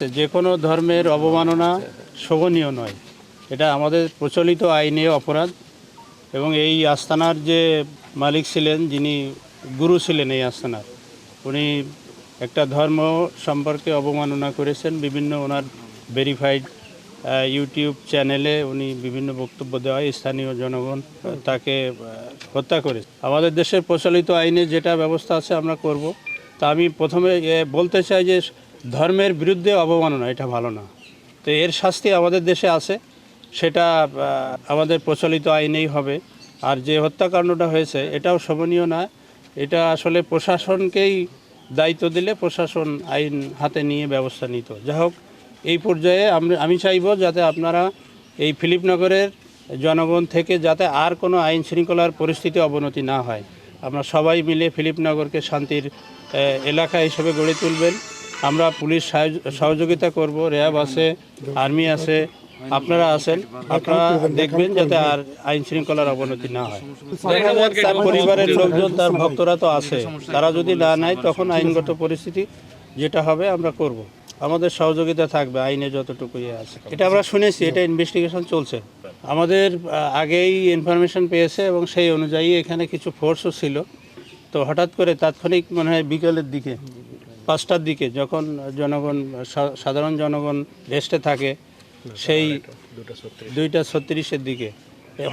যে কোনো ধর্মের অবমাননা শোভনীয় নয়, এটা আমাদের প্রচলিত আইনে অপরাধ। এবং এই আস্তানার যে মালিক ছিলেন, যিনি গুরু ছিলেন এই আস্তানার, উনি একটা ধর্ম সম্পর্কে অবমাননা করেছেন। বিভিন্ন ওনার ভেরিফাইড ইউটিউব চ্যানেলে উনি বিভিন্ন বক্তব্য দেওয়ায় স্থানীয় জনগণ তাকে হত্যা করে। আমাদের দেশের প্রচলিত আইনে যেটা ব্যবস্থা আছে আমরা করব। তা আমি প্রথমে বলতে চাই যে ধর্মের বিরুদ্ধে অবমাননা এটা ভালো না। তো এর শাস্তি আমাদের দেশে আছে, সেটা আমাদের প্রচলিত আইনেই হবে। আর যে হত্যাকাণ্ডটা হয়েছে এটাও শোভনীয় না। এটা আসলে প্রশাসনকেই দায়িত্ব দিলে প্রশাসন আইন হাতে নিয়ে ব্যবস্থা নিত। যাই হোক, এই পর্যায়ে আমি চাইব যাতে আপনারা এই ফিলিপনগরের জনগণ থেকে যাতে আর কোনো আইন শৃঙ্খলার পরিস্থিতি অবনতি না হয়, আমরা সবাই মিলে ফিলিপনগরকে শান্তির এলাকা হিসেবে গড়ে তুলবেন। আমরা পুলিশ সহযোগিতা করব, র্যাব আছে, আর্মি আছে, আপনারা আছেন, আপনারা দেখবেন যাতে আর আইন শৃঙ্খলার অবনতি না হয়। তার পরিবারের লোকজন, তার ভক্তরা তো আছে, তারা যদি না নেয় তখন আইনগত পরিস্থিতি যেটা হবে আমরা করব। আমাদের সহযোগিতা থাকবে আইনে যতটুকু আছে। এটা আমরা শুনেছি, এটা ইনভেস্টিগেশন চলছে। আমাদের আগেই ইনফরমেশন পেয়েছে এবং সেই অনুযায়ী এখানে কিছু ফোর্সও ছিল। তো হঠাৎ করে তাৎক্ষণিক মনে হয় বিকেলের দিকে 5টার দিকে, যখন জনগণ, সাধারণ জনগণ রেস্টে থাকে, সেই 2:36-এর দিকে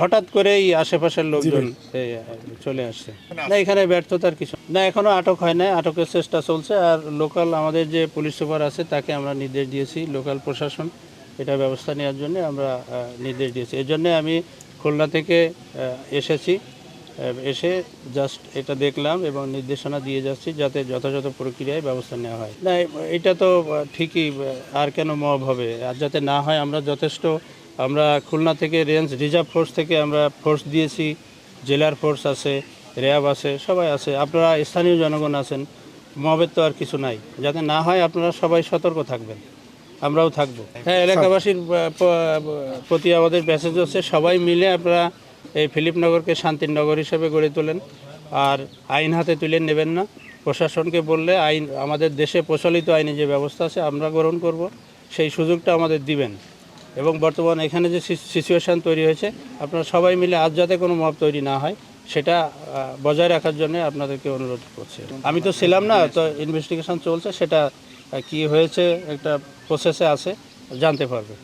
হঠাৎ করেই আশেপাশের লোকজন চলে আসছে। না, এখানে ব্যর্থতার কিছু না, এখনও আটক হয় না, আটকের চেষ্টা চলছে। আর লোকাল আমাদের যে পুলিশ সুপার আছে তাকে আমরা নির্দেশ দিয়েছি, লোকাল প্রশাসন এটা ব্যবস্থা নেওয়ার জন্য আমরা নির্দেশ দিয়েছি। এর জন্যে আমি খুলনা থেকে এসেছি, এসে জাস্ট এটা দেখলাম এবং নির্দেশনা দিয়ে যাচ্ছি যাতে যথাযথ প্রক্রিয়ায় ব্যবস্থা নেওয়া হয়। না, এটা তো ঠিকই, আর কেন মব হবে, আর যাতে না হয় আমরা যথেষ্ট, আমরা খুলনা থেকে রেঞ্জ রিজার্ভ ফোর্স থেকে আমরা ফোর্স দিয়েছি, জেলার ফোর্স আছে, র্যাব আছে, সবাই আছে, আপনারা স্থানীয় জনগণ আছেন। মবের তো আর কিছু নাই, যাতে না হয় আপনারা সবাই সতর্ক থাকবেন, আমরাও থাকবো। হ্যাঁ, এলাকাবাসীর প্রতি আমাদের মেসেজ হচ্ছে সবাই মিলে আপনারা এই ফিলিপনগরকে শান্তির নগর হিসেবে গড়ে তোলেন, আর আইন হাতে তুলে নেবেন না। প্রশাসনকে বললে আইন, আমাদের দেশে প্রচলিত আইনে যে ব্যবস্থা আছে আমরা গ্রহণ করব, সেই সুযোগটা আমাদের দিবেন। এবং বর্তমান এখানে যে সিচুয়েশান তৈরি হয়েছে, আপনারা সবাই মিলে আজ যাতে কোনো মব তৈরি না হয় সেটা বজায় রাখার জন্য আপনাদেরকে অনুরোধ করছি। আমি তো ছিলাম না, তো ইনভেস্টিগেশন চলছে, সেটা কি হয়েছে একটা প্রসেসে আছে, জানতে পারবে।